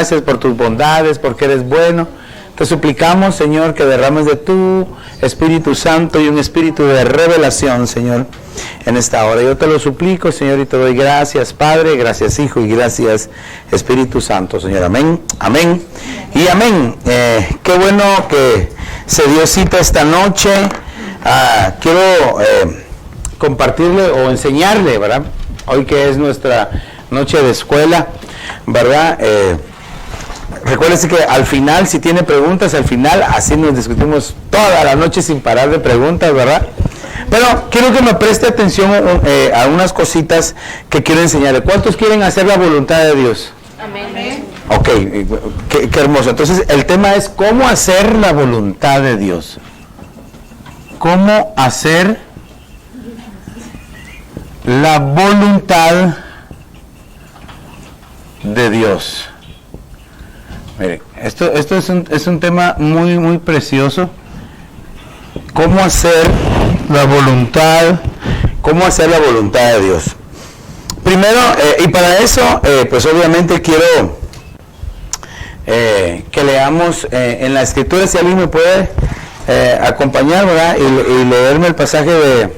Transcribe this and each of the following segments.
gracias por tus bondades, porque eres bueno. Te suplicamos, Señor, que derrames de tu Espíritu Santo y un espíritu de revelación, Señor, en esta hora. Yo te lo suplico, Señor, y te doy gracias, Padre, gracias, Hijo, y gracias, Espíritu Santo, Señor. Amén, amén y amén. Qué bueno que se dio cita esta noche. Quiero compartirle o enseñarle, ¿verdad? Hoy que es nuestra noche de escuela, ¿verdad? Recuérdese que al final, si tiene preguntas, al final así nos discutimos toda la noche sin parar de preguntas, ¿verdad? Pero quiero que me preste atención a unas cositas que quiero enseñarle. ¿Cuántos quieren hacer la voluntad de Dios? Amén. Ok, qué hermoso. Entonces, el tema es cómo hacer la voluntad de Dios. ¿Cómo hacer la voluntad de Dios? Mire, esto es un tema muy precioso. ¿Cómo hacer la voluntad? ¿Cómo hacer la voluntad de Dios? Primero, y para eso, pues obviamente quiero que leamos en la Escritura, si alguien me puede acompañar, ¿verdad? Y leerme el pasaje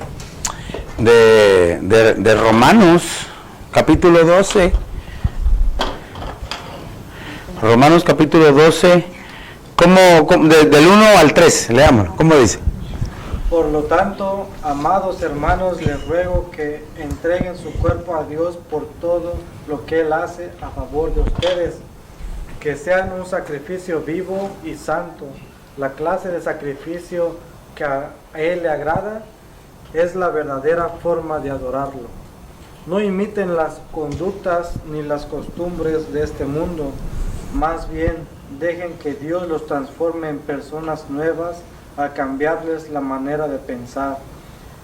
de Romanos, capítulo 12. Romanos capítulo 12, del 1 al 3, leámoslo, ¿cómo dice? Por lo tanto, amados hermanos, les ruego que entreguen su cuerpo a Dios por todo lo que Él hace a favor de ustedes, que sean un sacrificio vivo y santo. La clase de sacrificio que a Él le agrada es la verdadera forma de adorarlo. No imiten las conductas ni las costumbres de este mundo. Más bien, dejen que Dios los transforme en personas nuevas al cambiarles la manera de pensar.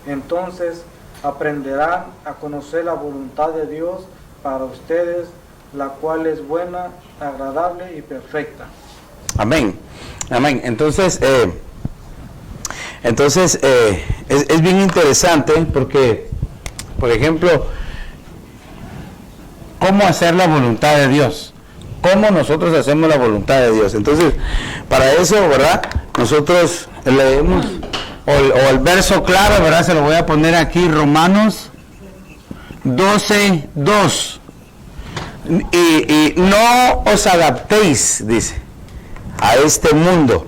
Entonces, aprenderán a conocer la voluntad de Dios para ustedes, la cual es buena, agradable y perfecta. Amén. Amén. Entonces, es bien interesante porque, por ejemplo, ¿cómo hacer la voluntad de Dios? ¿Cómo nosotros hacemos la voluntad de Dios? Entonces, para eso, ¿verdad? Nosotros leemos, o el verso clave, ¿verdad? Se lo voy a poner aquí, Romanos 12, 2. Y no os adaptéis, dice, a este mundo,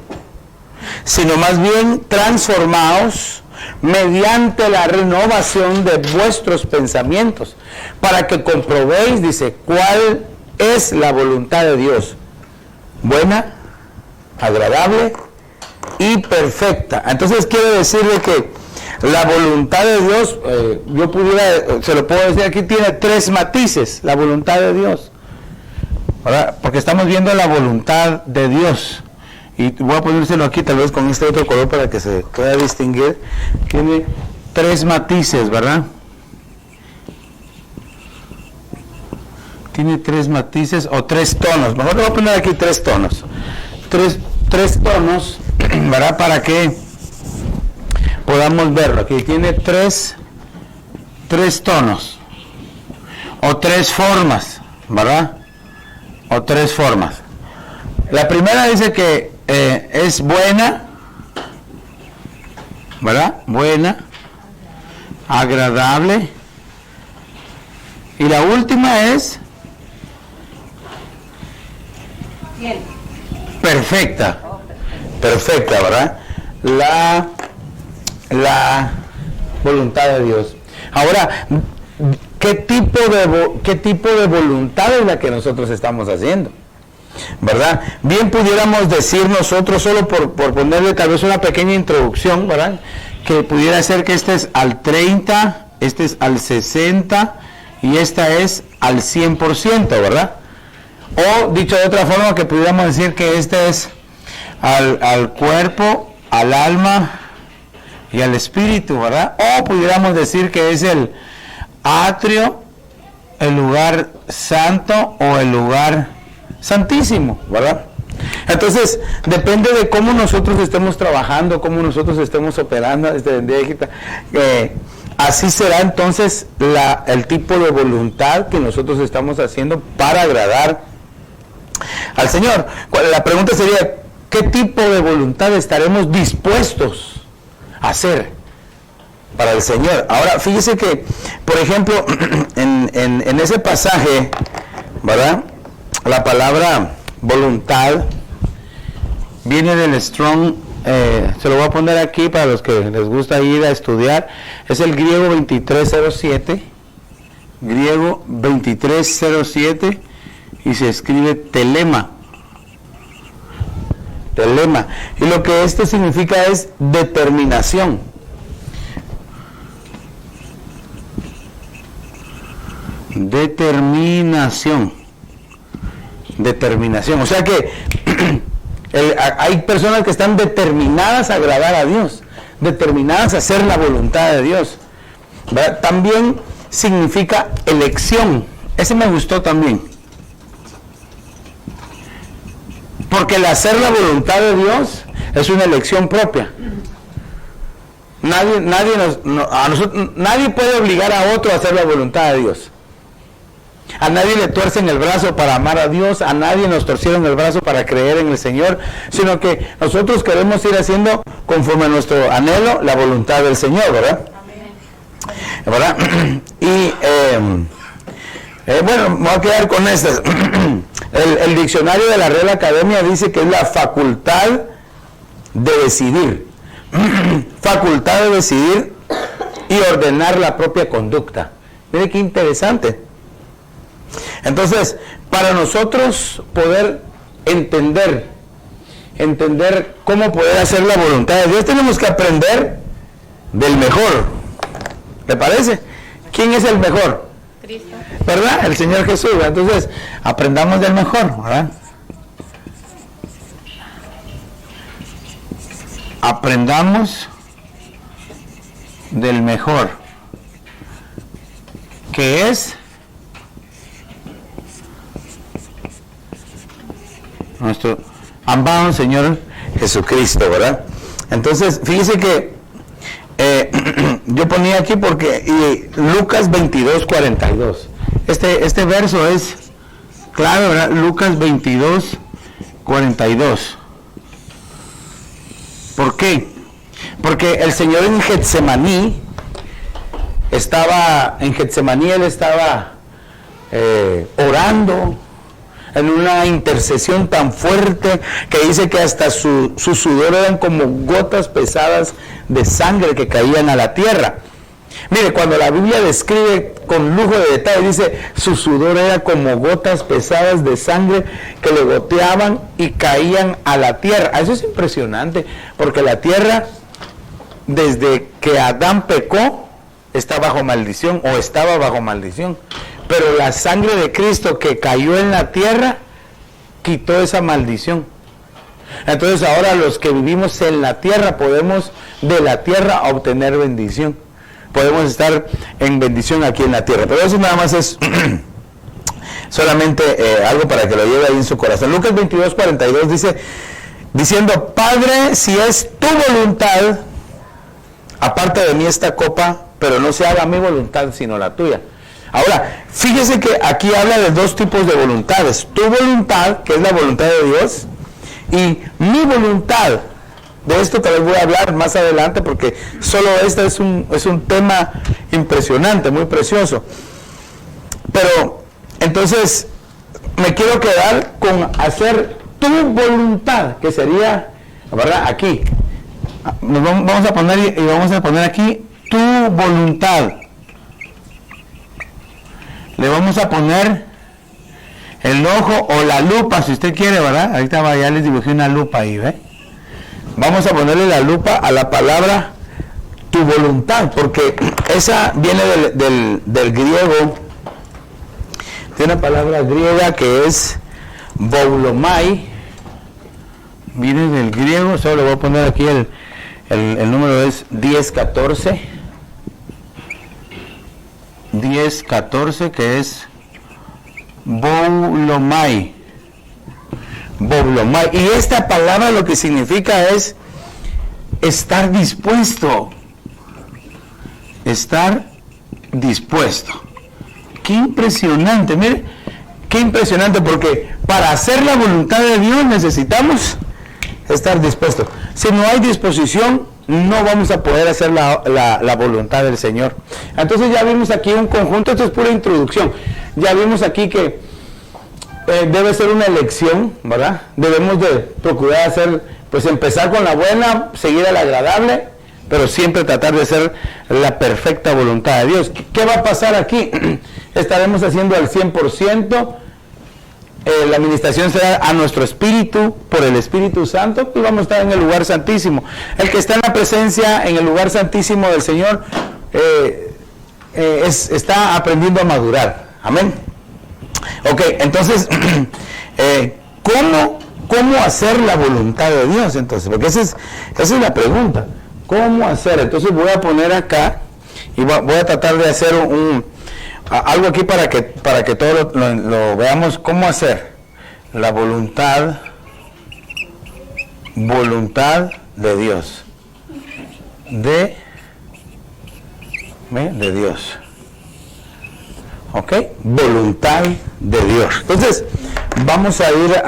sino más bien transformaos mediante la renovación de vuestros pensamientos, para que comprobéis, dice, cuál es la voluntad de Dios, buena, agradable y perfecta. Entonces quiere decirle que la voluntad de Dios, se lo puedo decir aquí, tiene 3 matices, la voluntad de Dios, ¿verdad? Porque estamos viendo la voluntad de Dios, y voy a ponérselo aquí tal vez con este otro color para que se pueda distinguir. Tiene 3 matices, ¿verdad? Tiene 3 matices o 3 tonos. Mejor le voy a poner aquí 3 tonos. 3 tonos, ¿verdad? Para que podamos verlo. Aquí tiene 3 tonos. O 3 formas, ¿verdad? O 3 formas. La primera dice que es buena, ¿verdad? Buena, agradable. Y la última es perfecta, ¿verdad? La voluntad de Dios. Ahora, ¿qué tipo de voluntad es la que nosotros estamos haciendo? ¿Verdad? Bien pudiéramos decir nosotros, solo por ponerle tal vez una pequeña introducción, ¿verdad? Que pudiera ser que este es al 30, este es al 60 y esta es al 100%, ¿verdad? O dicho de otra forma, que pudiéramos decir que este es al cuerpo, al alma y al espíritu, ¿verdad? O pudiéramos decir que es el atrio, el lugar santo o el lugar santísimo, ¿verdad? Entonces, depende de cómo nosotros estemos trabajando, cómo nosotros estemos operando, así será entonces el tipo de voluntad que nosotros estamos haciendo para agradar al Señor. La pregunta sería, ¿qué tipo de voluntad estaremos dispuestos a hacer para el Señor? Ahora, fíjese que, por ejemplo, en ese pasaje, ¿verdad? La palabra voluntad viene del Strong, se lo voy a poner aquí para los que les gusta ir a estudiar, es el griego 2307, griego 2307, y se escribe telema. Telema. Y lo que esto significa es determinación. Determinación. Determinación. O sea que hay personas que están determinadas a agradar a Dios, determinadas a hacer la voluntad de Dios, ¿verdad? También significa elección. Ese me gustó también. Porque el hacer la voluntad de Dios es una elección propia. Nadie puede obligar a otro a hacer la voluntad de Dios. A nadie le tuercen el brazo para amar a Dios, a nadie nos torcieron el brazo para creer en el Señor, sino que nosotros queremos ir haciendo conforme a nuestro anhelo la voluntad del Señor, ¿verdad? Amén. ¿Verdad? Y bueno, me voy a quedar con estas. El diccionario de la Real Academia dice que es la facultad de decidir. Facultad de decidir y ordenar la propia conducta. Mire qué interesante. Entonces, para nosotros poder entender cómo poder hacer la voluntad de Dios, tenemos que aprender del mejor. ¿Le parece? ¿Quién es el mejor? Cristo. ¿Verdad? El Señor Jesús. Entonces, aprendamos del mejor, ¿verdad? Aprendamos del mejor, que es nuestro amado Señor Jesucristo, ¿verdad? Entonces, fíjese que yo ponía aquí porque Lucas 22:42. Este verso es claro, ¿verdad? Lucas 22:42. ¿Por qué? Porque el Señor en Getsemaní él estaba orando en una intercesión tan fuerte que dice que hasta su sudor eran como gotas pesadas de sangre que caían a la tierra. Mire, cuando la Biblia describe con lujo de detalle, dice, su sudor era como gotas pesadas de sangre que le goteaban y caían a la tierra. Eso es impresionante, porque la tierra, desde que Adán pecó, está bajo maldición, o estaba bajo maldición. Pero la sangre de Cristo que cayó en la tierra, quitó esa maldición. Entonces ahora los que vivimos en la tierra, podemos de la tierra obtener bendición. Podemos estar en bendición aquí en la tierra. Pero eso nada más es solamente algo para que lo lleve ahí en su corazón. Lucas 22:42 dice, diciendo, Padre, si es tu voluntad, aparte de mí esta copa, pero no se haga mi voluntad sino la tuya. Ahora, fíjese que aquí habla de dos tipos de voluntades. Tu voluntad, que es la voluntad de Dios, y mi voluntad. De esto tal vez voy a hablar más adelante, porque solo este es un tema impresionante, muy precioso. Pero, entonces, me quiero quedar con hacer tu voluntad, que sería, ¿verdad? Aquí. Vamos a poner aquí tu voluntad. Le vamos a poner el ojo o la lupa, si usted quiere, ¿verdad? Ahorita ya les dibujé una lupa ahí, ¿ve? Vamos a ponerle la lupa a la palabra tu voluntad, porque esa viene del griego, de una palabra griega que es boulomai, viene del griego, solo le voy a poner aquí el número es 1014, que es boulomai. Y esta palabra lo que significa es estar dispuesto. Estar dispuesto. Qué impresionante, mire, qué impresionante, porque para hacer la voluntad de Dios necesitamos estar dispuestos. Si no hay disposición, no vamos a poder hacer la voluntad del Señor. Entonces ya vimos aquí un conjunto, esto es pura introducción. Ya vimos aquí que debe ser una elección, ¿verdad? Debemos de procurar hacer, pues empezar con la buena, seguir a la agradable, pero siempre tratar de hacer la perfecta voluntad de Dios. ¿Qué va a pasar aquí? Estaremos haciendo al 100%. La administración será a nuestro espíritu, por el Espíritu Santo, y vamos a estar en el lugar santísimo. El que está en la presencia, en el lugar santísimo del Señor, está aprendiendo a madurar. Amén. Ok, entonces, ¿cómo hacer la voluntad de Dios? Entonces, porque esa es la pregunta. ¿Cómo hacer? Entonces voy a poner acá, y voy a tratar de hacer algo aquí para que todos lo veamos. ¿Cómo hacer la voluntad de Dios? De Dios. ¿Ok? Voluntad de Dios. Entonces, vamos a ir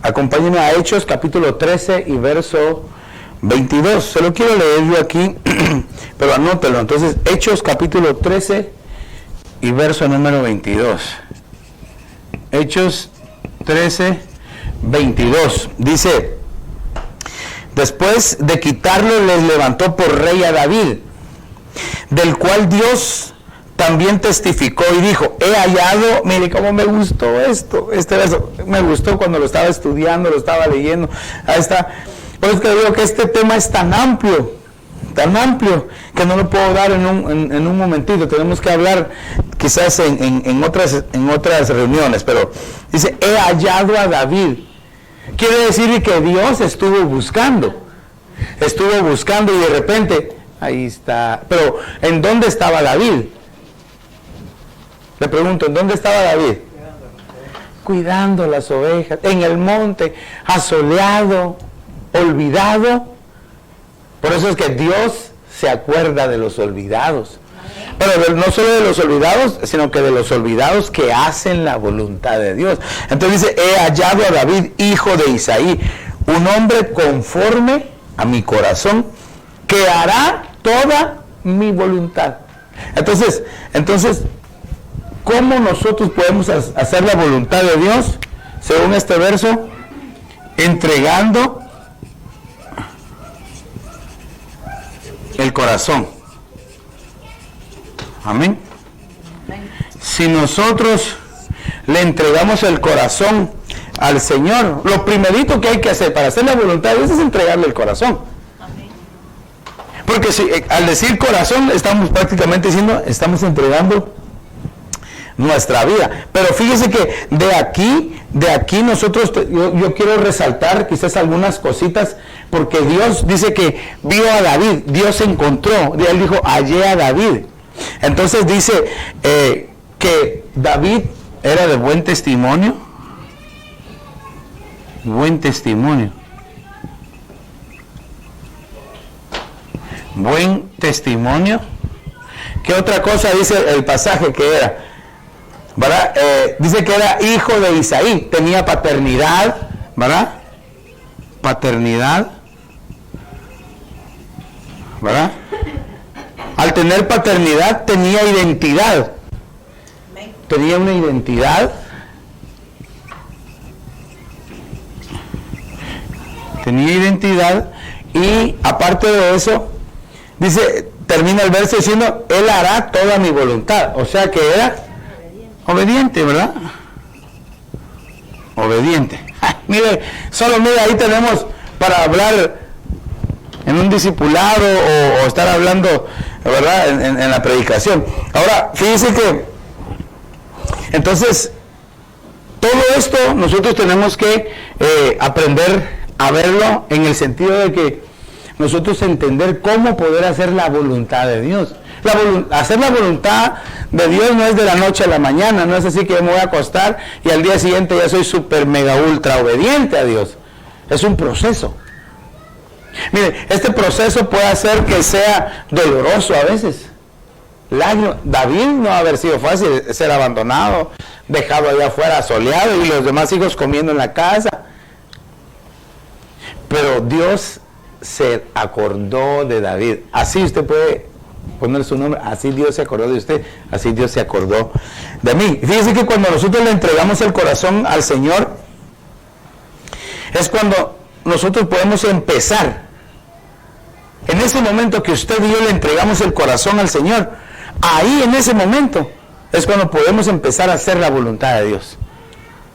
acompáñenme a Hechos, capítulo 13 y verso 22. Se lo quiero leer yo aquí, pero anótelo. Entonces, Hechos, capítulo 13 y verso número 22. Hechos 13, 22. Dice: después de quitarlo, les levantó por rey a David, del cual Dios también testificó y dijo: he hallado, mire cómo me gustó este verso, me gustó cuando lo estaba estudiando, lo estaba leyendo. Ahí está. Por eso que digo que este tema es tan amplio, que no lo puedo dar en un momentito. Tenemos que hablar quizás en otras reuniones, pero dice: he hallado a David. Quiere decir que Dios estuvo buscando y de repente, ahí está. Pero ¿en dónde estaba David? Le pregunto, ¿en dónde estaba David? Cuidando las ovejas, en el monte, asoleado, olvidado. Por eso es que Dios se acuerda de los olvidados. Pero no solo de los olvidados, sino que de los olvidados que hacen la voluntad de Dios. Entonces dice: he hallado a David, hijo de Isaí, un hombre conforme a mi corazón, que hará toda mi voluntad. Entonces, ¿cómo nosotros podemos hacer la voluntad de Dios? Según este verso, entregando el corazón. Amén. Si nosotros le entregamos el corazón al Señor, lo primerito que hay que hacer para hacer la voluntad de Dios es entregarle el corazón. Porque al decir corazón, estamos prácticamente diciendo, estamos entregando nuestra vida. Pero fíjese que de aquí nosotros, yo quiero resaltar quizás algunas cositas, porque Dios dice que vio a David, Dios encontró, él dijo: hallé a David. Entonces dice que David era de buen testimonio. Buen testimonio. Buen testimonio. ¿Qué otra cosa dice el pasaje que era? ¿Verdad? Dice que era hijo de Isaí, tenía paternidad, ¿verdad? Paternidad, ¿verdad? Al tener paternidad tenía identidad. Tenía una identidad. Tenía identidad y aparte de eso, dice, termina el verso diciendo: él hará toda mi voluntad. O sea que era obediente, ¿verdad? Obediente. Mire, ahí tenemos para hablar en un discipulado o estar hablando, ¿verdad? En la predicación. Ahora, fíjense que, entonces, todo esto nosotros tenemos que aprender a verlo en el sentido de que nosotros entender cómo poder hacer la voluntad de Dios. Hacer la voluntad de Dios no es de la noche a la mañana, no es así que yo me voy a acostar y al día siguiente ya soy súper mega ultra obediente a Dios. Es un proceso. Mire, este proceso puede hacer que sea doloroso a veces. lágrimas. David no va a haber sido fácil ser abandonado, dejado allá afuera soleado y los demás hijos comiendo en la casa. Pero Dios se acordó de David. Así usted puede poner su nombre, así Dios se acordó de usted, así Dios se acordó de mí. Fíjese que cuando nosotros le entregamos el corazón al Señor, es cuando nosotros podemos empezar. En ese momento que usted y yo le entregamos el corazón al Señor, ahí en ese momento es cuando podemos empezar a hacer la voluntad de Dios.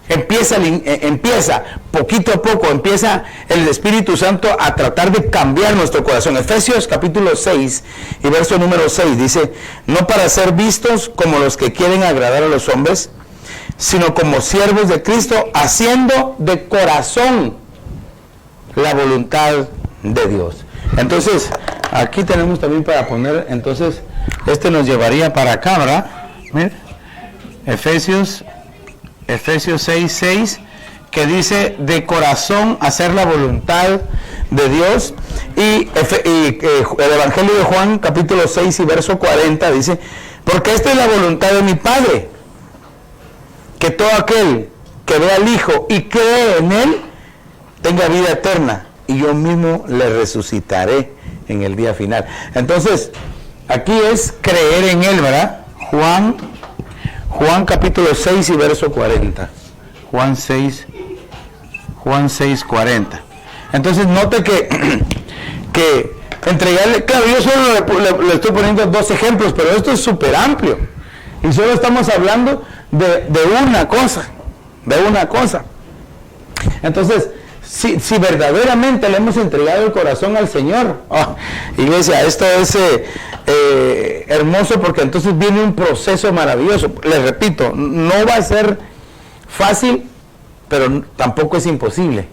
Empieza poquito a poco, empieza el Espíritu Santo a tratar de cambiar nuestro corazón. Efesios capítulo 6 y verso número 6 dice: no para ser vistos como los que quieren agradar a los hombres, sino como siervos de Cristo, haciendo de corazón la voluntad de Dios. Entonces, aquí tenemos también para poner, entonces, nos llevaría para acá, ¿verdad? Mira, Efesios 6:6, que dice de corazón hacer la voluntad de Dios. Y el Evangelio de Juan capítulo 6 y verso 40 dice: porque esta es la voluntad de mi Padre, que todo aquel que ve al Hijo y cree en Él tenga vida eterna, y yo mismo le resucitaré en el día final. Entonces, aquí es creer en Él, ¿verdad? Juan capítulo 6 y verso 40. Juan 6, 40. Entonces note que entregarle, claro, yo solo le estoy poniendo dos ejemplos, pero esto es súper amplio. Y solo estamos hablando de una cosa. Entonces, si verdaderamente le hemos entregado el corazón al Señor, iglesia, esto es hermoso, porque entonces viene un proceso maravilloso. Les repito, no va a ser fácil, pero tampoco es imposible.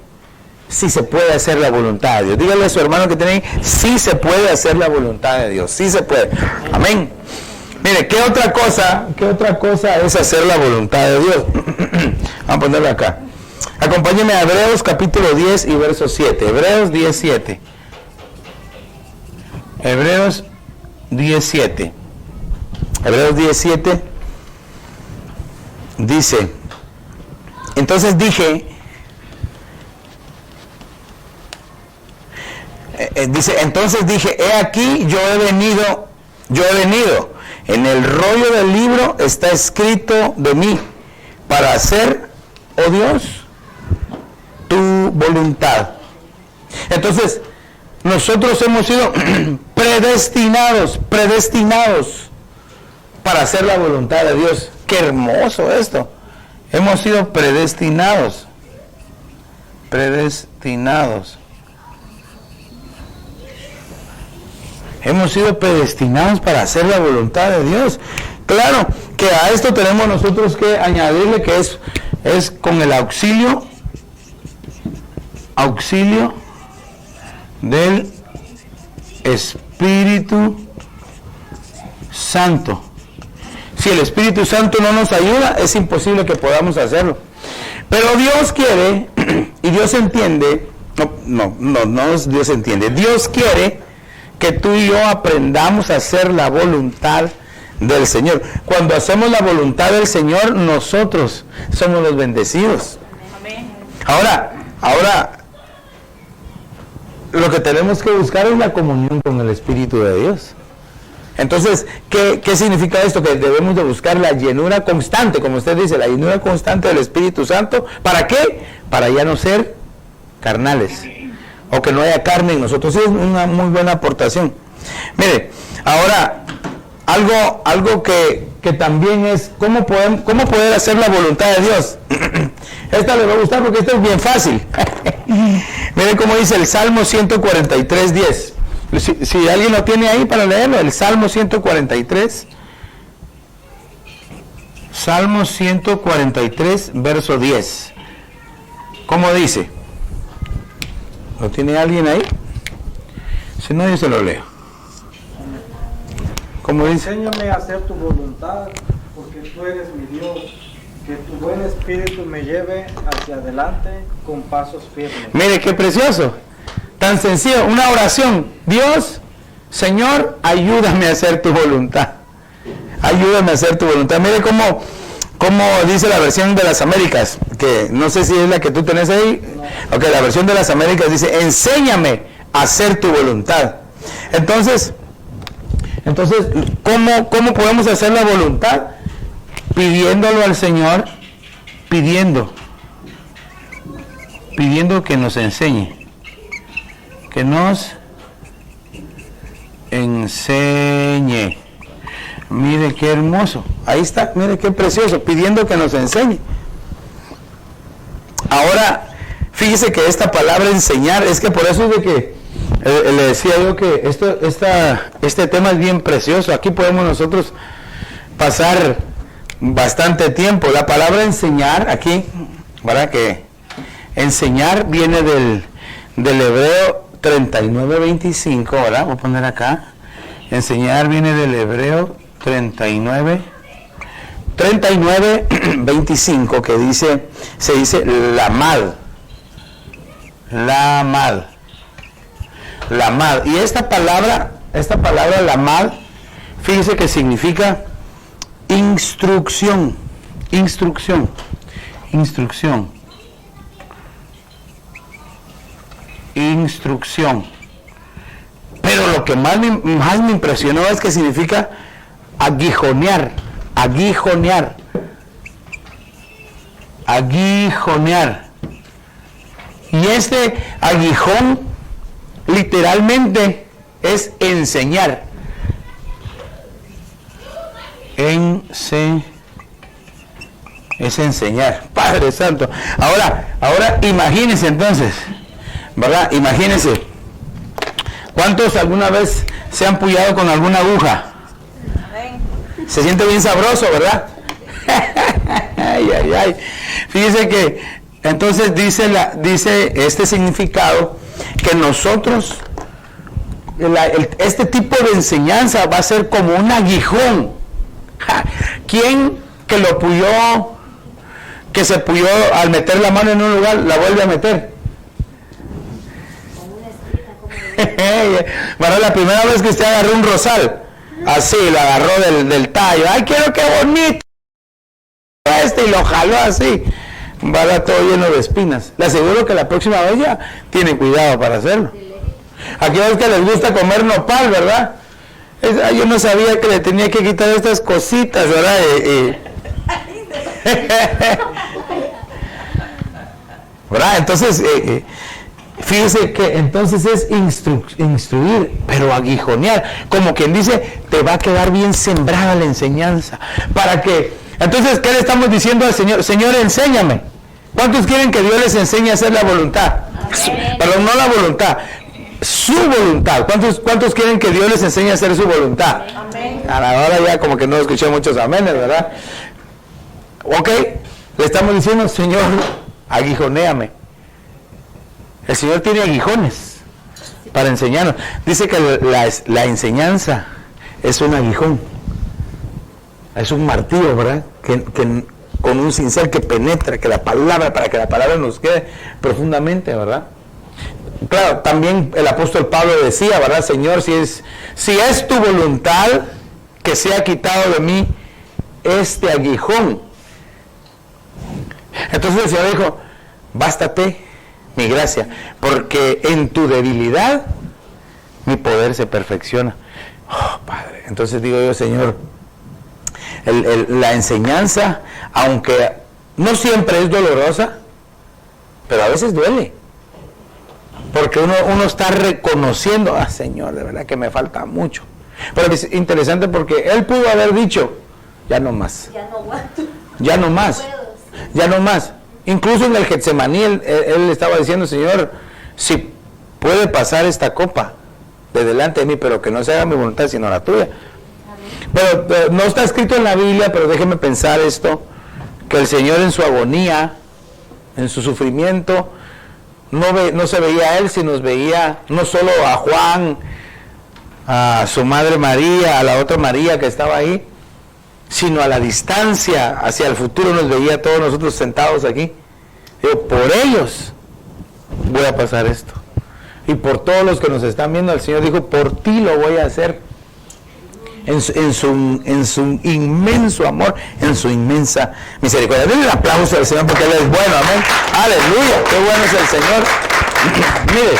Sí se puede hacer la voluntad de Dios. Dígale a su hermano que tiene ahí: sí se puede hacer la voluntad de Dios, sí se puede. Amén. Mire, ¿qué otra cosa es hacer la voluntad de Dios? Vamos a ponerlo acá. Acompáñenme a Hebreos capítulo 10 y verso 7. Hebreos 10:7. Hebreos 10:7. Hebreos 10:7 dice: entonces dije, he aquí yo he venido, en el rollo del libro está escrito de mí, para hacer, oh Dios, tu voluntad. Entonces, nosotros hemos sido predestinados para hacer la voluntad de Dios. Qué hermoso esto. Hemos sido predestinados. Hemos sido predestinados para hacer la voluntad de Dios. Claro que a esto tenemos nosotros que añadirle que es con el auxilio del Espíritu Santo. Si el Espíritu Santo no nos ayuda, es imposible que podamos hacerlo. Pero Dios quiere, y Dios entiende, Dios entiende, Dios quiere que tú y yo aprendamos a hacer la voluntad del Señor. Cuando hacemos la voluntad del Señor, nosotros somos los bendecidos. Ahora, lo que tenemos que buscar es la comunión con el Espíritu de Dios. Entonces, ¿qué significa esto? Que debemos de buscar la llenura constante, como usted dice, la llenura constante del Espíritu Santo. ¿Para qué? Para ya no ser carnales, o que no haya carne en nosotros. Sí, es una muy buena aportación. Mire, ahora, algo que también es, ¿cómo poder hacer la voluntad de Dios? Esta le va a gustar porque esto es bien fácil. Mire cómo dice el Salmo 143:10. Si alguien lo tiene ahí para leerlo, el Salmo 143. Salmo 143, verso 10. ¿Cómo dice? ¿Lo tiene alguien ahí? Si no, yo se lo leo. ¿Cómo dice? Enséñame a hacer tu voluntad, porque tú eres mi Dios. Que tu buen espíritu me lleve hacia adelante con pasos firmes. Mire qué precioso. Tan sencillo, una oración. Dios, Señor, ayúdame a hacer tu voluntad. Ayúdame a hacer tu voluntad. Mire cómo dice la versión de las Américas, que no sé si es la que tú tenés ahí. Ok, la versión de las Américas dice, enséñame a hacer tu voluntad. Entonces, ¿cómo podemos hacer la voluntad? Pidiéndolo al Señor, pidiendo que nos enseñe, que nos enseñe. Mire qué hermoso, ahí está, mire qué precioso, pidiendo que nos enseñe. Ahora, fíjese que esta palabra enseñar, es que por eso es de que le decía yo que este tema es bien precioso. Aquí podemos nosotros pasar bastante tiempo. La palabra enseñar aquí, ¿verdad? Que enseñar viene del hebreo 39:25, ¿verdad? Voy a poner acá. Enseñar viene del hebreo 39:25, que se dice lamad. Y esta palabra lamad, fíjese que significa instrucción. Pero lo que más me impresionó es que significa aguijonear. Y este aguijón literalmente es enseñar. Es enseñar. Padre Santo. Ahora imagínense entonces, ¿verdad? Imagínense. ¿Cuántos alguna vez se han pullado con alguna aguja? Se siente bien sabroso, ¿verdad? Ay. Fíjese que entonces dice este significado que nosotros, este tipo de enseñanza va a ser como un aguijón. ¿Quién que lo puyó, que se puyó al meter la mano en un lugar, la vuelve a meter? Bueno, la primera vez que usted agarró un rosal, así, la agarró del tallo, ¡ay, quiero que bonito! Y lo jaló así, va todo lleno de espinas. Le aseguro que la próxima vez ya tienen cuidado para hacerlo. Aquellos que les gusta comer nopal, ¿verdad? Yo no sabía que le tenía que quitar estas cositas, ¿verdad? ¿Verdad? Entonces, fíjese que entonces es instruir, pero aguijonear. Como quien dice, te va a quedar bien sembrada la enseñanza. Para que, entonces, ¿qué le estamos diciendo al Señor? Señor, enséñame. ¿Cuántos quieren que Dios les enseñe a hacer la voluntad? Perdón, no la voluntad, su voluntad. ¿Cuántos quieren que Dios les enseñe a hacer su voluntad? Amén. Ahora ya como que no escuché muchos amenes, ¿verdad? Ok, le estamos diciendo, Señor, aguijonéame. El Señor tiene aguijones para enseñarnos. Dice que la enseñanza es un aguijón, es un martillo, ¿verdad? Que con un cincel que penetra, para que la palabra nos quede profundamente, ¿verdad? Claro, también el apóstol Pablo decía, ¿verdad? Señor, si es tu voluntad, que sea quitado de mí este aguijón. Entonces el Señor dijo, bástate mi gracia, porque en tu debilidad mi poder se perfecciona. Oh, Padre, entonces digo yo, Señor, la enseñanza, aunque no siempre es dolorosa, pero a veces duele. Porque uno está reconociendo, Señor, de verdad que me falta mucho. Pero es interesante porque Él pudo haber dicho, ya no más. Ya no más. Incluso en el Getsemaní, él estaba diciendo, Señor, si puede pasar esta copa de delante de mí, pero que no se haga mi voluntad, sino la tuya. Pero no está escrito en la Biblia, pero déjeme pensar esto, que el Señor en su agonía, en su sufrimiento, no se veía a Él, sino veía no solo a Juan, a su madre María, a la otra María que estaba ahí, sino a la distancia, hacia el futuro nos veía a todos nosotros sentados aquí. Digo, por ellos voy a pasar esto. Y por todos los que nos están viendo, el Señor dijo, por ti lo voy a hacer. en su inmenso amor, en su inmensa misericordia. Denle un aplauso al Señor porque Él es bueno, amén. Aleluya, qué bueno es el Señor. Mire,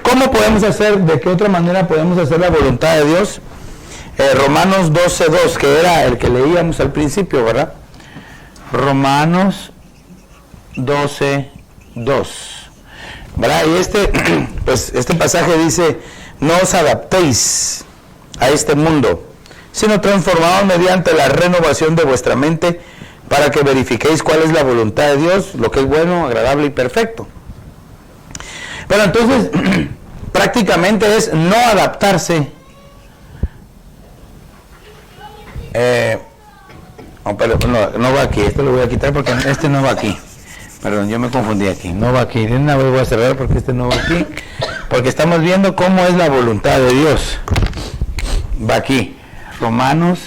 ¿cómo podemos hacer, de qué otra manera podemos hacer la voluntad de Dios? Romanos 12:2, que era el que leíamos al principio, ¿verdad? Romanos 12:2, ¿verdad? Y pues este pasaje dice: no os adaptéis a este mundo, sino transformados mediante la renovación de vuestra mente, para que verifiquéis cuál es la voluntad de Dios, lo que es bueno, agradable y perfecto. Pero entonces, prácticamente es no adaptarse. No va aquí, esto lo voy a quitar porque este no va aquí. Perdón, yo me confundí aquí. No va aquí. De una vez voy a cerrar porque este no va aquí. Porque estamos viendo cómo es la voluntad de Dios. Va aquí. Romanos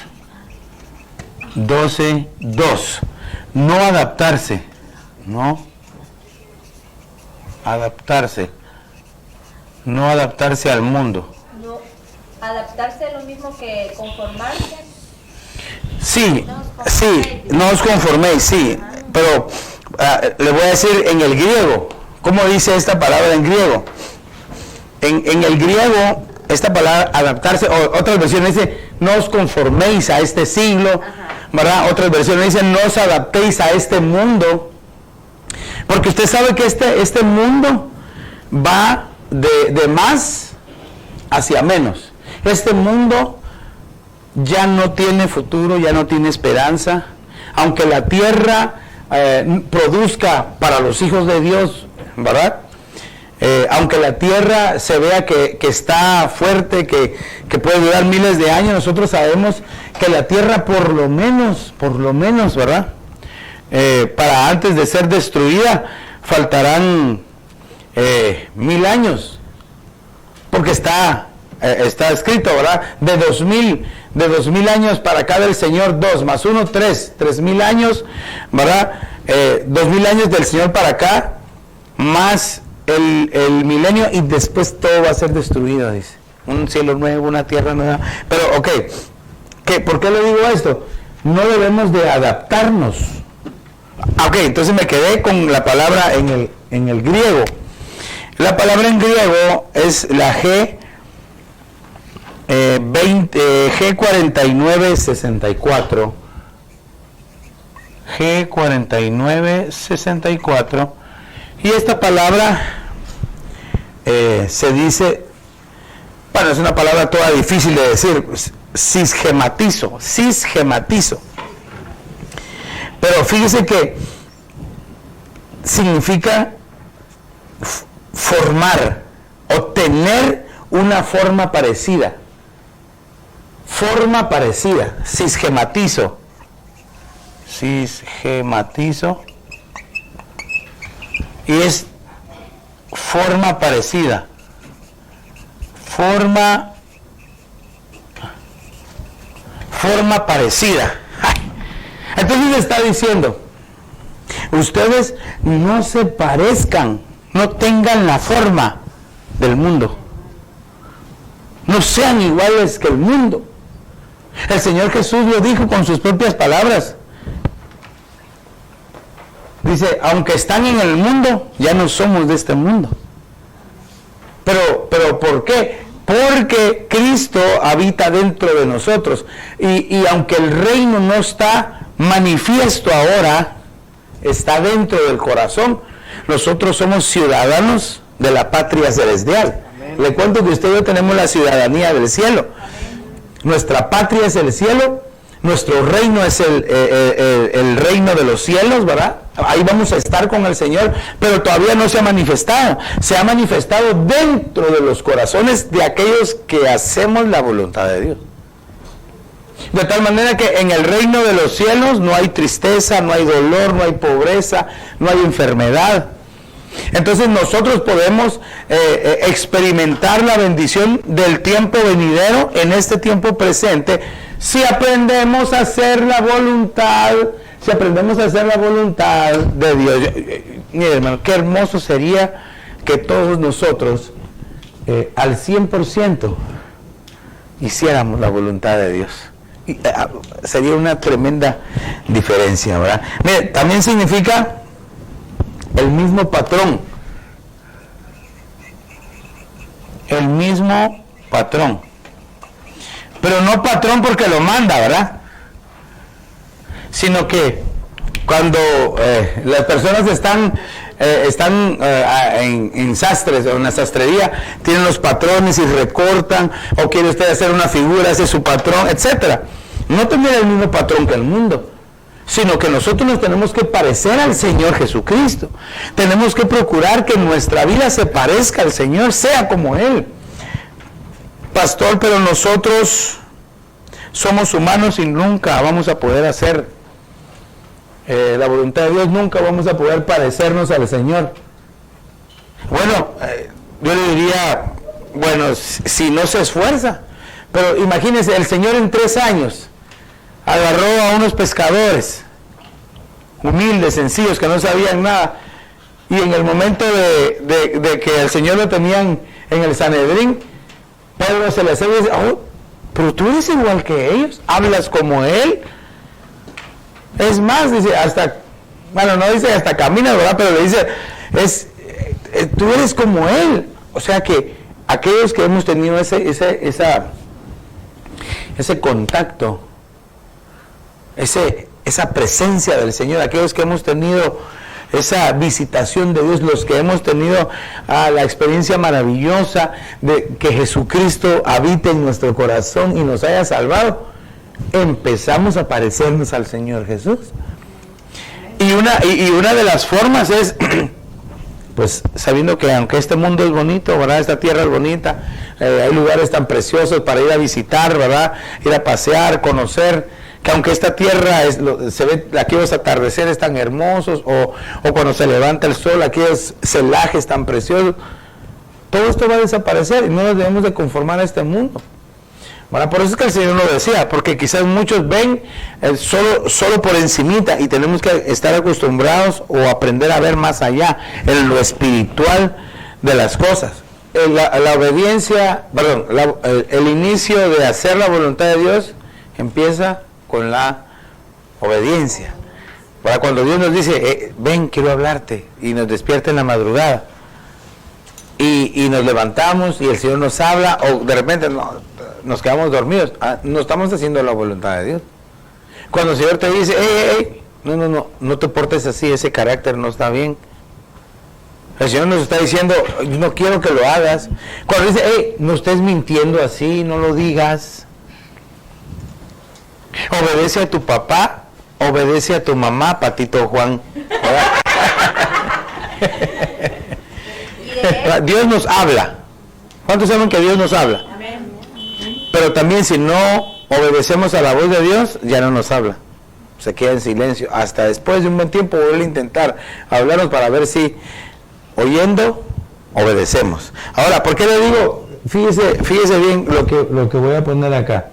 12:2. No adaptarse. No adaptarse. No adaptarse al mundo. No, adaptarse es lo mismo que conformarse. Sí, sí, no os conforméis, sí. Pero le voy a decir en el griego, ¿cómo dice esta palabra en griego? En el griego, esta palabra adaptarse, o otras versiones dice, no os conforméis a este siglo, ¿verdad? Otras versiones dicen, no os adaptéis a este mundo, porque usted sabe que este mundo va de más hacia menos. Este mundo ya no tiene futuro, ya no tiene esperanza, aunque la tierra produzca para los hijos de Dios, ¿verdad? Aunque la tierra se vea que está fuerte, que puede durar miles de años, nosotros sabemos que la tierra por lo menos, ¿verdad? Para antes de ser destruida, faltarán 1000 años, porque está escrito, ¿verdad? De 2000 años para acá del Señor, 2 más 1, 3000 años, ¿verdad? 2000 años del Señor para acá, más el milenio, y después todo va a ser destruido, dice. Un cielo nuevo, una tierra nueva. Pero, ok, ¿por qué le digo esto? No debemos de adaptarnos. Ok, entonces me quedé con la palabra en el griego. La palabra en griego es la G4964. G4964. Y esta palabra se dice, bueno, es una palabra toda difícil de decir, cisgematizo. Pero fíjese que significa formar o tener una forma parecida. Cisgematizo. Y es forma parecida. Forma parecida. Entonces está diciendo, ustedes no se parezcan, no tengan la forma del mundo. No sean iguales que el mundo. El Señor Jesús lo dijo con sus propias palabras. Dice, aunque están en el mundo, ya no somos de este mundo. Pero ¿por qué? Porque Cristo habita dentro de nosotros. Y aunque el reino no está manifiesto ahora, está dentro del corazón. Nosotros somos ciudadanos de la patria celestial. Amén. Le cuento que usted y yo tenemos la ciudadanía del cielo. Amén. Nuestra patria es el cielo. Nuestro reino es el reino de los cielos, ¿verdad? Ahí vamos a estar con el Señor, pero todavía no se ha manifestado. Se ha manifestado dentro de los corazones de aquellos que hacemos la voluntad de Dios. De tal manera que en el reino de los cielos no hay tristeza, no hay dolor, no hay pobreza, no hay enfermedad. Entonces nosotros podemos experimentar la bendición del tiempo venidero en este tiempo presente si aprendemos a hacer la voluntad, de Dios. Mire, hermano, qué hermoso sería que todos nosotros al 100% hiciéramos la voluntad de Dios. Y, sería una tremenda diferencia, ¿verdad? Mire, también significa el mismo patrón. El mismo patrón. Pero no patrón porque lo manda, ¿verdad? Sino que cuando las personas están en sastres o en la sastrería, tienen los patrones y recortan, o quiere usted hacer una figura, hace su patrón, etcétera. No tener el mismo patrón que el mundo, sino que nosotros nos tenemos que parecer al Señor Jesucristo. Tenemos que procurar que nuestra vida se parezca al Señor, sea como Él. Pastor, pero nosotros somos humanos y nunca vamos a poder hacer la voluntad de Dios, nunca vamos a poder parecernos al Señor. Bueno, yo le diría, bueno, si no se esfuerza, pero imagínense, el Señor en 3 años agarró a unos pescadores humildes, sencillos, que no sabían nada, y en el momento de que el Señor lo tenían en el Sanedrín, Pedro se le acerca y dice, oh, pero tú eres igual que ellos, hablas como Él. Es más, dice, hasta, bueno, no dice hasta caminas, ¿verdad? Pero le dice, tú eres como Él. O sea que aquellos que hemos tenido ese contacto, esa presencia del Señor, aquellos que hemos tenido esa visitación de Dios, los que hemos tenido la experiencia maravillosa de que Jesucristo habite en nuestro corazón y nos haya salvado, empezamos a parecernos al Señor Jesús. Y una de las formas es, pues sabiendo que aunque este mundo es bonito, ¿verdad? Esta tierra es bonita, hay lugares tan preciosos para ir a visitar, ¿verdad? Ir a pasear, conocer, que aunque esta tierra se ve, aquellos atardeceres tan hermosos, o cuando se levanta el sol, aquellos celajes tan preciosos, todo esto va a desaparecer y no nos debemos de conformar a este mundo. Bueno, por eso es que el Señor lo decía, porque quizás muchos ven solo por encimita, y tenemos que estar acostumbrados o aprender a ver más allá, en lo espiritual de las cosas. La obediencia, perdón, el inicio de hacer la voluntad de Dios empieza con la obediencia. Para cuando Dios nos dice, ven, quiero hablarte, y nos despierta en la madrugada, y nos levantamos y el Señor nos habla, o de repente nos quedamos dormidos, no estamos haciendo la voluntad de Dios. Cuando el Señor te dice, no te portes así, ese carácter no está bien, el Señor nos está diciendo, no quiero que lo hagas. Cuando dice, no estés mintiendo así, no lo digas, obedece a tu papá, obedece a tu mamá, Patito Juan. Dios nos habla. ¿Cuántos saben que Dios nos habla? Amén. Pero también si no obedecemos a la voz de Dios, ya no nos habla. Se queda en silencio. Hasta después de un buen tiempo vuelve a intentar hablarnos para ver si oyendo obedecemos. Ahora, ¿por qué le digo? Fíjese bien lo que voy a poner acá.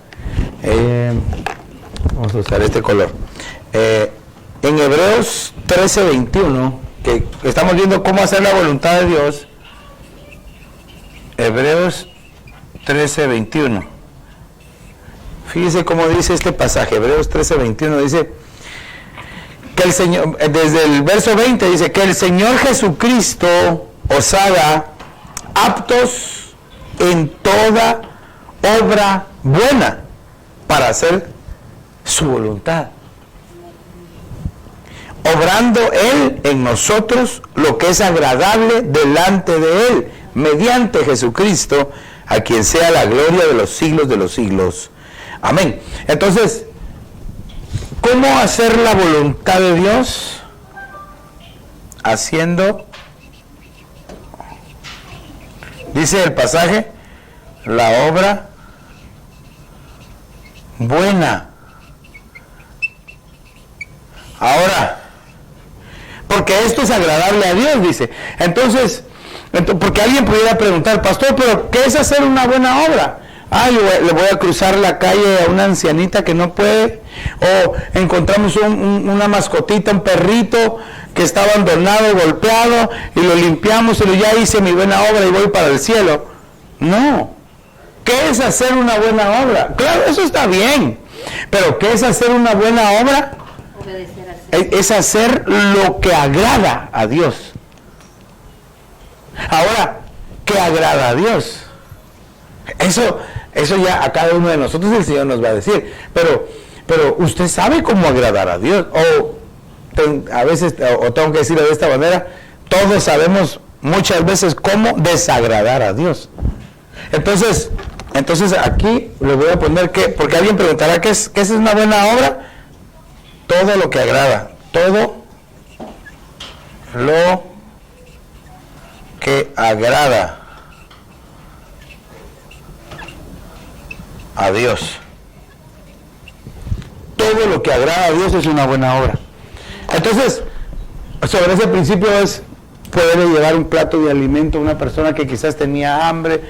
Vamos a usar este color. En Hebreos 13:21, que estamos viendo cómo hacer la voluntad de Dios. Hebreos 13:21. Fíjese cómo dice este pasaje. Hebreos 13:21 dice que el Señor, desde el verso 20 dice que el Señor Jesucristo os haga aptos en toda obra buena para hacer su voluntad, obrando Él en nosotros lo que es agradable delante de Él, mediante Jesucristo, a quien sea la gloria de los siglos. Amén. Entonces, ¿cómo hacer la voluntad de Dios? Haciendo, dice el pasaje, la obra buena. Ahora, porque esto es agradable a Dios, dice. Entonces, porque alguien pudiera preguntar, pastor, pero ¿qué es hacer una buena obra? Le voy a cruzar la calle a una ancianita que no puede, o encontramos una mascotita, un perrito que está abandonado, golpeado, y lo limpiamos y ya hice mi buena obra y voy para el cielo. No, ¿Qué es hacer una buena obra? Claro, eso está bien. Pero ¿qué es hacer una buena obra? Obedecer al Señor. Es hacer lo que agrada a Dios. Ahora, ¿qué agrada a Dios? Eso ya a cada uno de nosotros el Señor nos va a decir. Pero usted sabe cómo agradar a Dios. A veces, o tengo que decirlo de esta manera, todos sabemos muchas veces cómo desagradar a Dios. Entonces aquí le voy a poner que, porque alguien preguntará, ¿qué es una buena obra? Todo lo que agrada, todo lo que agrada a Dios. Todo lo que agrada a Dios es una buena obra. Entonces, sobre ese principio es poder llevar un plato de alimento a una persona que quizás tenía hambre,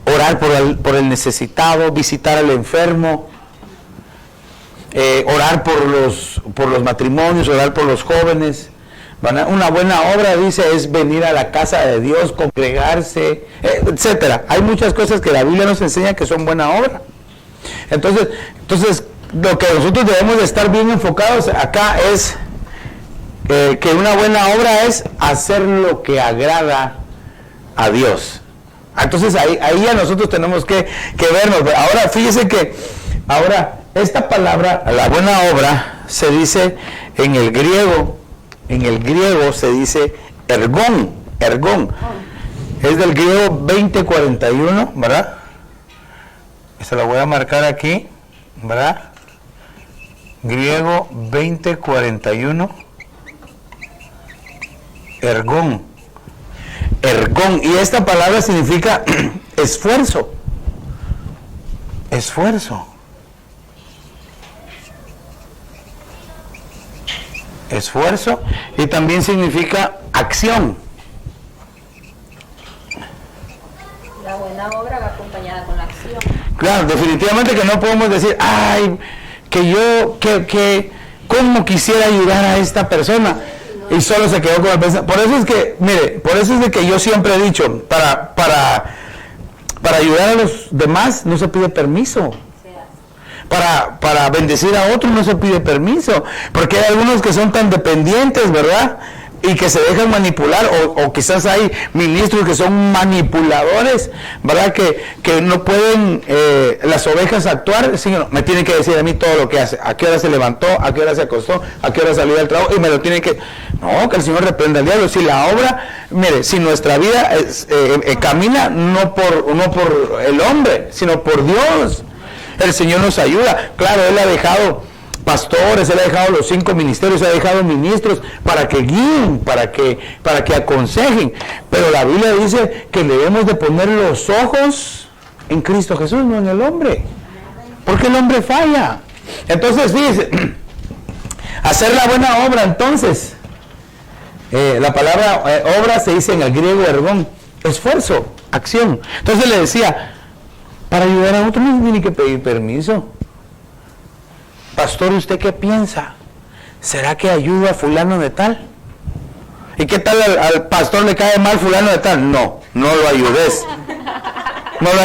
orar por el necesitado, visitar al enfermo, orar por los matrimonios, orar por los jóvenes. Una buena obra, dice, es venir a la casa de Dios, congregarse, etcétera. Hay muchas cosas que la Biblia nos enseña que son buena obra. Entonces lo que nosotros debemos de estar bien enfocados acá es que una buena obra es hacer lo que agrada a Dios. Entonces ahí ya nosotros tenemos que vernos. Ahora fíjese que esta palabra, la buena obra, se dice en el griego se dice ergón. Es del griego 2041, ¿verdad? Se lo voy a marcar aquí, ¿verdad? Griego 2041. Ergón. Y esta palabra significa esfuerzo. Esfuerzo, y también significa acción. La buena obra va acompañada con la acción. Claro, definitivamente que no podemos decir, ay, cómo quisiera ayudar a esta persona, y solo se quedó con el pensamiento. Por eso es de que yo siempre he dicho, para ayudar a los demás no se pide permiso. Para bendecir a otros no se pide permiso, porque hay algunos que son tan dependientes, ¿verdad? Y que se dejan manipular, o quizás hay ministros que son manipuladores, ¿verdad? Que no pueden las ovejas actuar, sino me tienen que decir a mí todo lo que hace, a qué hora se levantó, a qué hora se acostó, a qué hora salió del trabajo, y me lo tienen que... No, que el Señor reprenda al diablo. Si la obra, si nuestra vida camina no por el hombre, sino por Dios, el Señor nos ayuda. Claro, Él ha dejado pastores, Él ha dejado los 5 ministerios, ha dejado ministros para que guíen, para que aconsejen, pero la Biblia dice que debemos de poner los ojos en Cristo Jesús, no en el hombre, porque el hombre falla. Entonces, fíjese, hacer la buena obra, entonces, la palabra obra se dice en el griego ergón, esfuerzo, acción. Entonces le decía, para ayudar a otros no tiene que pedir permiso. Pastor, ¿usted qué piensa? ¿Será que ayuda a fulano de tal? ¿Y qué tal al pastor le cae mal fulano de tal? No lo ayudes. No lo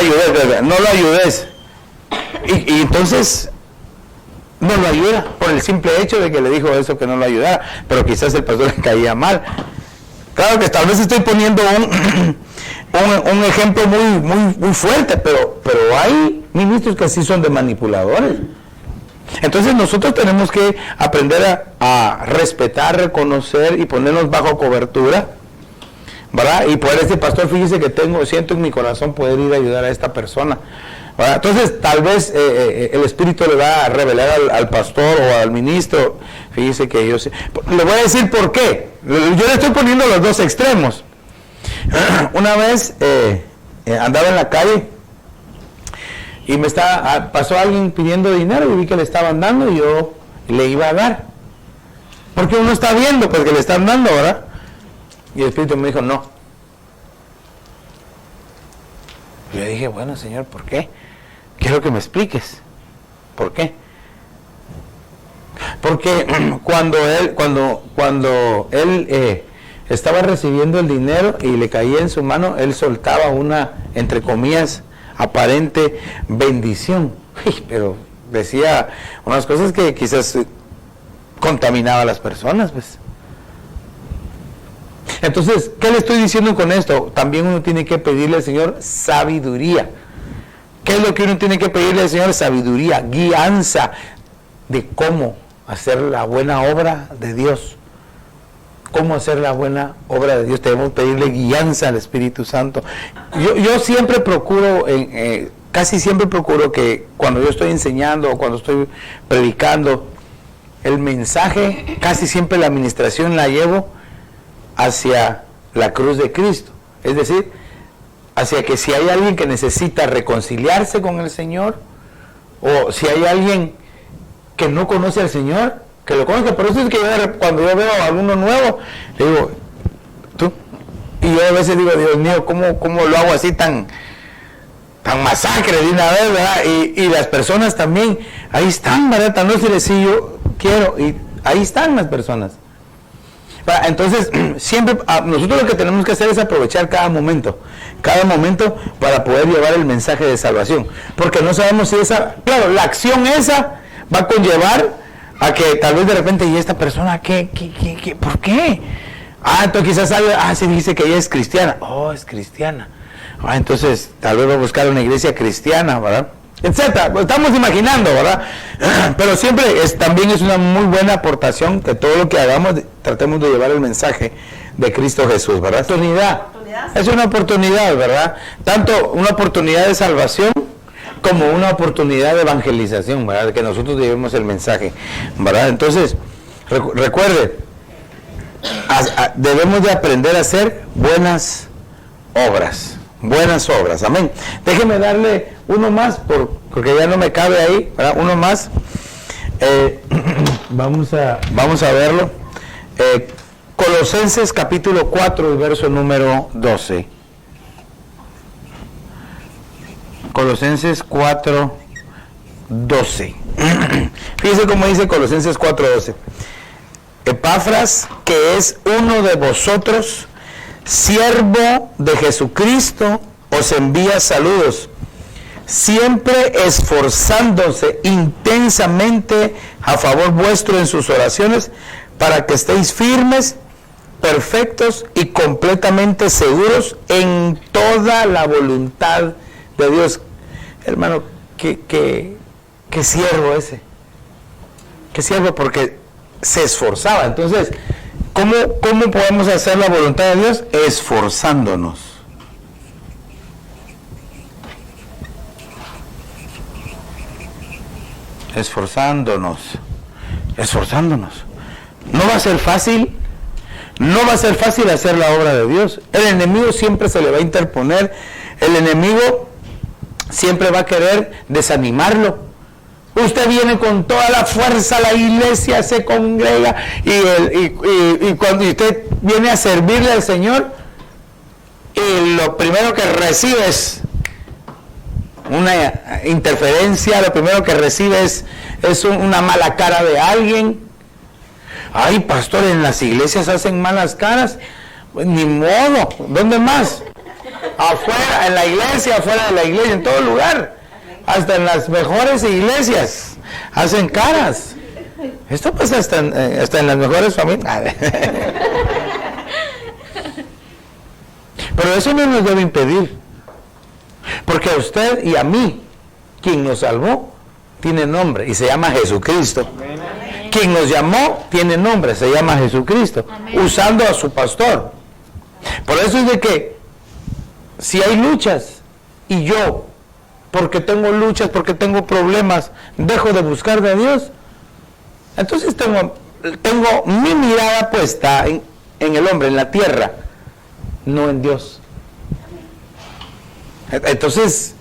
ayudes. Y entonces no lo ayuda por el simple hecho de que le dijo eso, que no lo ayudara, pero quizás el pastor le caía mal. Claro que tal vez estoy poniendo un ejemplo muy fuerte, pero hay ministros que sí son de manipuladores. Entonces nosotros tenemos que aprender a respetar, reconocer y ponernos bajo cobertura, ¿verdad? Y poder decir, pastor, fíjese que siento en mi corazón poder ir a ayudar a esta persona, ¿verdad? Entonces tal vez el Espíritu le va a revelar al pastor o al ministro, fíjese que yo sé. Le voy a decir por qué. Yo le estoy poniendo los dos extremos. Una vez andaba en la calle y pasó alguien pidiendo dinero y vi que le estaban dando y yo le iba a dar. Porque uno está viendo, pues que le están dando, ¿verdad? Y el Espíritu me dijo, no. Yo dije, bueno, Señor, ¿por qué? Quiero que me expliques. ¿Por qué? Porque cuando él estaba recibiendo el dinero y le caía en su mano, él soltaba una, entre comillas, aparente bendición. Pero decía unas cosas que quizás contaminaba a las personas, pues. Entonces, ¿qué le estoy diciendo con esto? También uno tiene que pedirle al Señor sabiduría. ¿Qué es lo que uno tiene que pedirle al Señor? Sabiduría, guianza de cómo hacer la buena obra de Dios. Cómo hacer la buena obra de Dios. Debemos pedirle guianza al Espíritu Santo. Yo siempre procuro, casi siempre procuro que cuando yo estoy enseñando o cuando estoy predicando, el mensaje, casi siempre la administración la llevo hacia la cruz de Cristo. Es decir, hacia que si hay alguien que necesita reconciliarse con el Señor, o si hay alguien que no conoce al Señor, que lo conozca. Por eso es que cuando yo veo a alguno nuevo, le digo, tú, y yo a veces digo, Dios mío, ¿cómo lo hago así tan masacre de una vez, ¿verdad? Y las personas también, ahí están, ¿verdad? Tan no si yo quiero, y ahí están las personas. Entonces, siempre, nosotros lo que tenemos que hacer es aprovechar cada momento para poder llevar el mensaje de salvación, porque no sabemos si claro, la acción esa va a conllevar a que tal vez de repente, ¿y esta persona qué? ¿Por qué? Entonces quizás sabe, se dice que ella es cristiana, es cristiana, entonces tal vez va a buscar una iglesia cristiana, ¿verdad? Etcétera, estamos imaginando, ¿verdad? Pero siempre también es una muy buena aportación que todo lo que hagamos tratemos de llevar el mensaje de Cristo Jesús, ¿verdad? Es una oportunidad, ¿verdad? Tanto una oportunidad de salvación como una oportunidad de evangelización, ¿verdad? De que nosotros llevemos el mensaje, ¿verdad? Entonces, recuerde, debemos de aprender a hacer buenas obras, amén. Déjeme darle uno más, porque ya no me cabe ahí, ¿verdad? Uno más, vamos a verlo, Colosenses capítulo 4, verso número 12. Colosenses 4, 12. Fíjese cómo dice Colosenses 4, 12. Epafras, que es uno de vosotros, siervo de Jesucristo, os envía saludos, siempre esforzándose intensamente a favor vuestro en sus oraciones, para que estéis firmes, perfectos y completamente seguros en toda la voluntad de Dios. Hermano, qué siervo ese. Qué siervo, porque se esforzaba. Entonces, ¿cómo podemos hacer la voluntad de Dios? Esforzándonos. Esforzándonos. No va a ser fácil. No va a ser fácil hacer la obra de Dios. El enemigo siempre se le va a interponer. El enemigo siempre va a querer desanimarlo. Usted viene con toda la fuerza a la iglesia, se congrega y cuando usted viene a servirle al Señor, y lo primero que recibe es una interferencia, lo primero que recibe es una mala cara de alguien. Ay, pastor, en las iglesias hacen malas caras. Pues, ni modo, ¿dónde más? Afuera, en la iglesia, afuera de la iglesia, en todo lugar. Hasta en las mejores iglesias hacen caras. Esto pasa hasta en las mejores familias. Pero eso no nos debe impedir. Porque a usted y a mí, quien nos salvó, tiene nombre y se llama Jesucristo. Amén. Quien nos llamó tiene nombre, se llama Jesucristo. Amén. Usando a su pastor. Por eso es de que si hay luchas y yo, porque tengo luchas, porque tengo problemas, dejo de buscar de Dios, entonces tengo mi mirada puesta en el hombre, en la tierra, no en Dios. Entonces,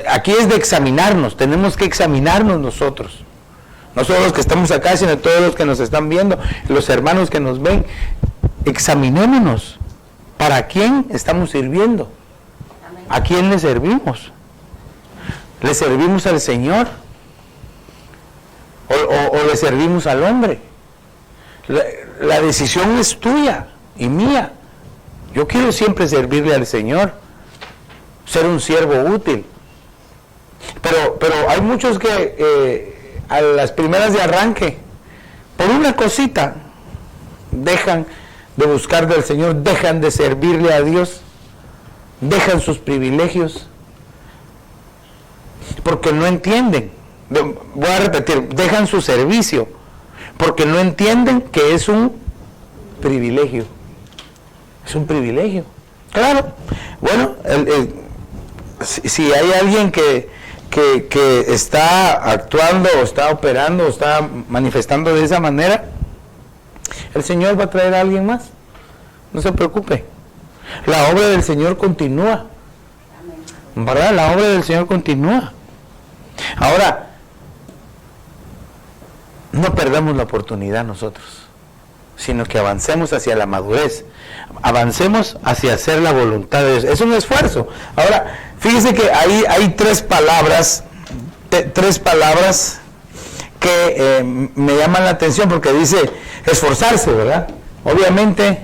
aquí es de examinarnos, tenemos que examinarnos nosotros. No solo los que estamos acá, sino todos los que nos están viendo, los hermanos que nos ven. Examinémonos. ¿Para quién estamos sirviendo? ¿A quién le servimos? ¿Le servimos al Señor? ¿O le servimos al hombre? La decisión es tuya. y mía. Yo quiero siempre servirle al Señor, ser un siervo útil. Pero hay muchos que a las primeras de arranque, por una cosita, dejan de buscar del Señor, dejan de servirle a Dios, dejan sus privilegios, porque no entienden. Voy a repetir, dejan su servicio, porque no entienden que es un privilegio. Es un privilegio. Claro, bueno, si hay alguien que está actuando o está operando o está manifestando de esa manera, el Señor va a traer a alguien más. No se preocupe. La obra del Señor continúa. ¿Verdad? La obra del Señor continúa. Ahora, no perdamos la oportunidad nosotros, sino que avancemos hacia la madurez, avancemos hacia hacer la voluntad de Dios. Es un esfuerzo. Ahora, fíjese que ahí hay tres palabras que me llaman la atención, porque dice esforzarse, ¿verdad? Obviamente,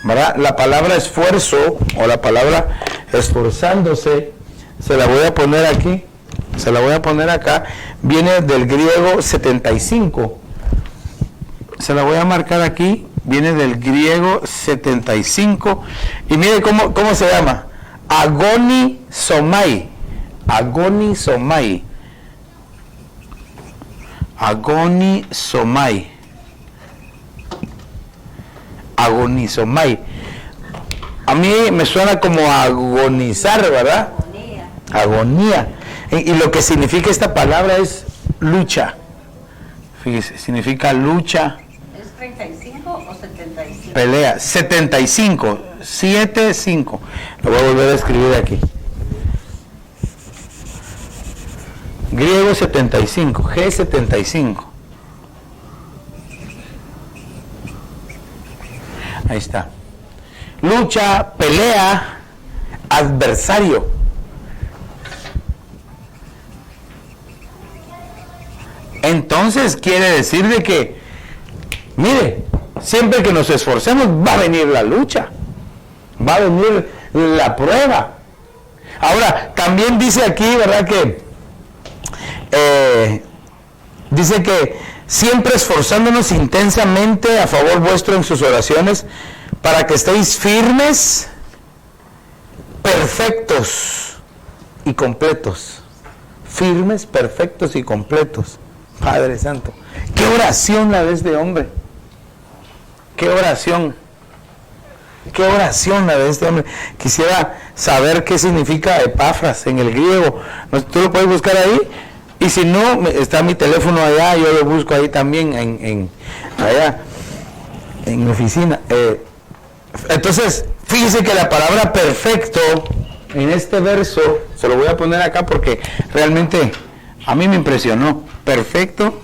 ¿verdad? La palabra esfuerzo o la palabra esforzándose, se la voy a poner aquí, se la voy a poner acá, viene del griego 75. Se la voy a marcar aquí, viene del griego 75, y mire cómo se llama, agonizomai, agonizomai, agonizomai, agonizomai. A mí me suena como agonizar, ¿verdad? Agonía. Y lo que significa esta palabra es lucha. Fíjese, significa lucha. ¿Es 35 o 75? Pelea, 75, 75. Lo voy a volver a escribir aquí. Griego 75, G75. Ahí está. Lucha, pelea, adversario. Entonces quiere decir de que, mire, siempre que nos esforcemos va a venir la lucha, va a venir la prueba. Ahora, también dice aquí, ¿verdad? Que dice que siempre esforzándonos intensamente a favor vuestro en sus oraciones, para que estéis firmes, perfectos y completos. Firmes, perfectos y completos. Padre Santo, qué oración la de este hombre, qué oración la de este hombre. Quisiera saber qué significa Epafras en el griego. Tú lo puedes buscar ahí, y si no, está mi teléfono allá, yo lo busco ahí también allá en mi oficina. Entonces, fíjese que la palabra perfecto en este verso, se lo voy a poner acá porque realmente a mí me impresionó. Perfecto.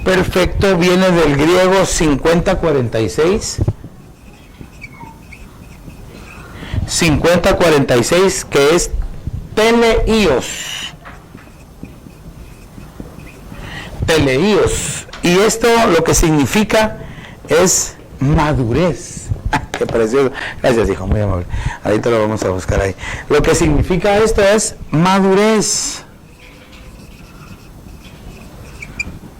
Perfecto viene del griego 5046. 5046, que es teleios. Teleios. Y esto lo que significa es madurez. Qué precioso. Gracias, hijo, muy amable. Ahorita lo vamos a buscar ahí. Lo que significa esto es madurez.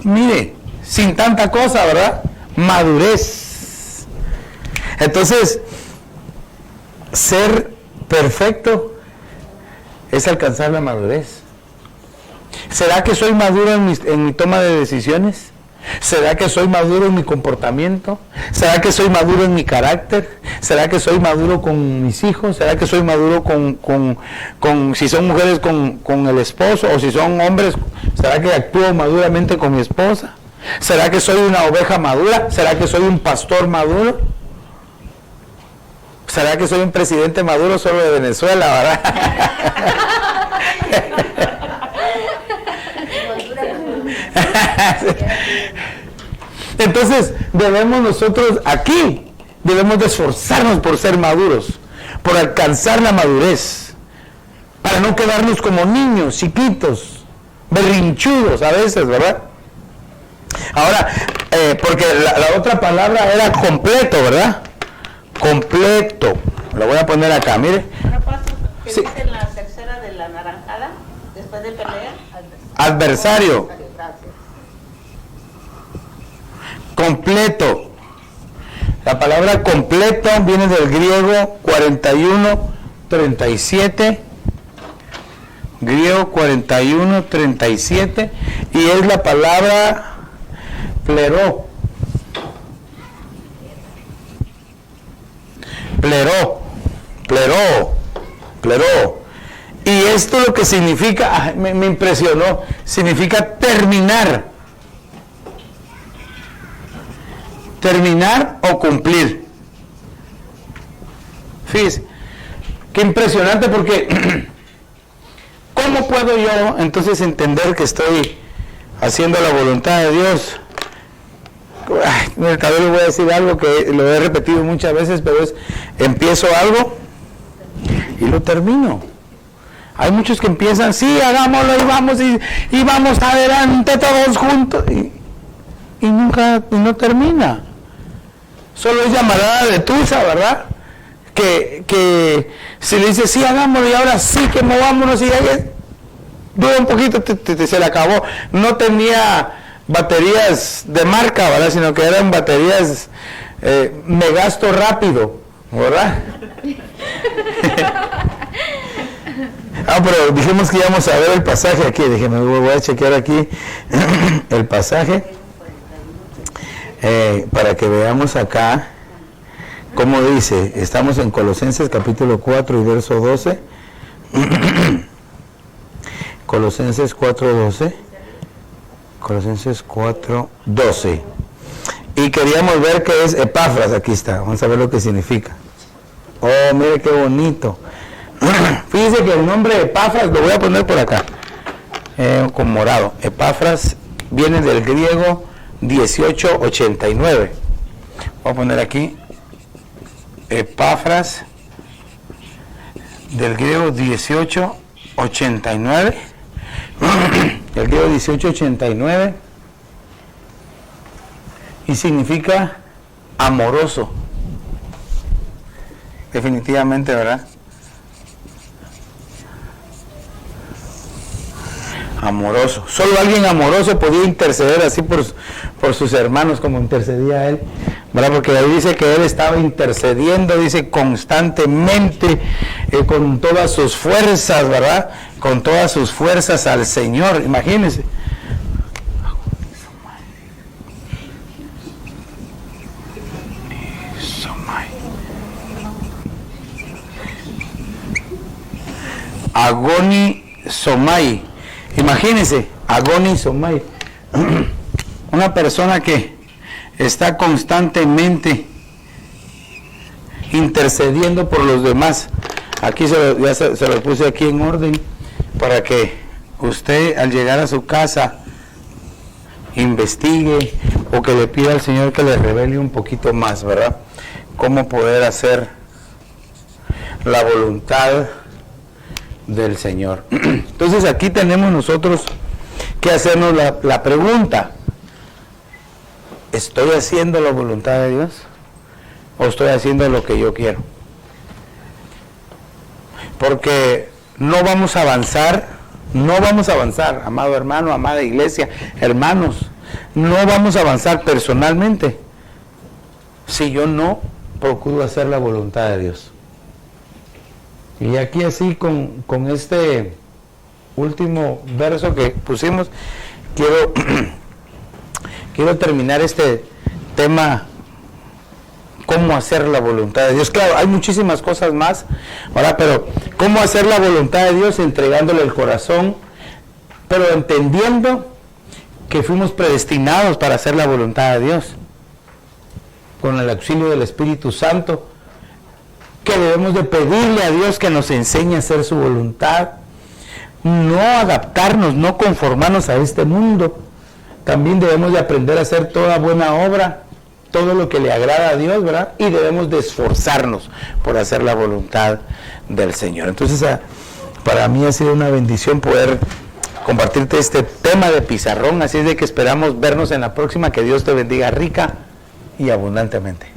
Mire, sin tanta cosa, ¿verdad? Madurez. Entonces, ser perfecto es alcanzar la madurez. ¿Será que soy maduro en mi toma de decisiones? ¿Será que soy maduro en mi comportamiento? ¿Será que soy maduro en mi carácter? ¿Será que soy maduro con mis hijos? ¿Será que soy maduro con si son mujeres con el esposo? ¿O si son hombres, será que actúo maduramente con mi esposa? ¿Será que soy una oveja madura? ¿Será que soy un pastor maduro? ¿Será que soy un presidente maduro solo de Venezuela, verdad? Entonces debemos nosotros aquí, debemos de esforzarnos por ser maduros, por alcanzar la madurez, para no quedarnos como niños chiquitos, berrinchudos a veces, ¿verdad? Ahora, porque la otra palabra era completo, ¿verdad? Completo. Lo voy a poner acá, mire. Una cosa que Sí. dice en la tercera de la naranjada, después de pelea, Adversario. Gracias. Completo. La palabra completo viene del griego 41:37. Griego 41:37. Y es la palabra pleró. Pleró. Y esto lo que significa, me impresionó, significa terminar. Terminar o cumplir. Fíjese, qué impresionante, porque ¿cómo puedo yo entonces entender que estoy haciendo la voluntad de Dios? Tal vez le voy a decir algo que lo he repetido muchas veces, pero es, empiezo algo y lo termino. Hay muchos que empiezan, sí, hagámoslo y vamos adelante todos juntos, y nunca, y no termina. Solo es llamarada de tusa, ¿verdad? Que si le dice, sí, hagámoslo, y ahora sí que movámonos, y ahí dura un poquito, se le acabó. No tenía baterías de marca, ¿verdad? Sino que eran baterías, me gasto rápido, ¿verdad? Pero dijimos que íbamos a ver el pasaje aquí. Dije, me voy a chequear aquí el pasaje para que veamos acá cómo dice. Estamos en Colosenses capítulo 4 y verso 12. Colosenses 4:12. Colosenses 4:12. Y queríamos ver qué es Epafras. Aquí está. Vamos a ver lo que significa. Oh, mire qué bonito. Fíjese que el nombre de Epafras lo voy a poner por acá, con morado. Epafras viene del griego 1889. Voy a poner aquí Epafras del griego 1889. El griego 1889 y significa amoroso. Definitivamente, ¿verdad? Amoroso. Solo alguien amoroso podía interceder así por sus hermanos como intercedía él, ¿verdad? Porque ahí dice que él estaba intercediendo, dice constantemente, con todas sus fuerzas, ¿verdad? Con todas sus fuerzas al Señor, imagínense. Agoni Somai. Imagínense, Agoni Somai. Una persona que está constantemente intercediendo por los demás. Aquí se lo puse aquí en orden para que usted al llegar a su casa investigue o que le pida al Señor que le revele un poquito más, ¿verdad? Cómo poder hacer la voluntad del Señor. Entonces aquí tenemos nosotros que hacernos la pregunta: ¿estoy haciendo la voluntad de Dios o estoy haciendo lo que yo quiero? Porque no vamos a avanzar, amado hermano, amada iglesia, hermanos, no vamos a avanzar personalmente si yo no procuro hacer la voluntad de Dios. Y aquí así con este último verso que pusimos, quiero terminar este tema, cómo hacer la voluntad de Dios. Claro, hay muchísimas cosas más, ¿verdad? Pero cómo hacer la voluntad de Dios entregándole el corazón, pero entendiendo que fuimos predestinados para hacer la voluntad de Dios, con el auxilio del Espíritu Santo, que debemos de pedirle a Dios que nos enseñe a hacer su voluntad, no adaptarnos, no conformarnos a este mundo. También debemos de aprender a hacer toda buena obra, todo lo que le agrada a Dios, ¿verdad? Y debemos de esforzarnos por hacer la voluntad del Señor. Entonces, para mí ha sido una bendición poder compartirte este tema de pizarrón, así es de que esperamos vernos en la próxima. Que Dios te bendiga rica y abundantemente.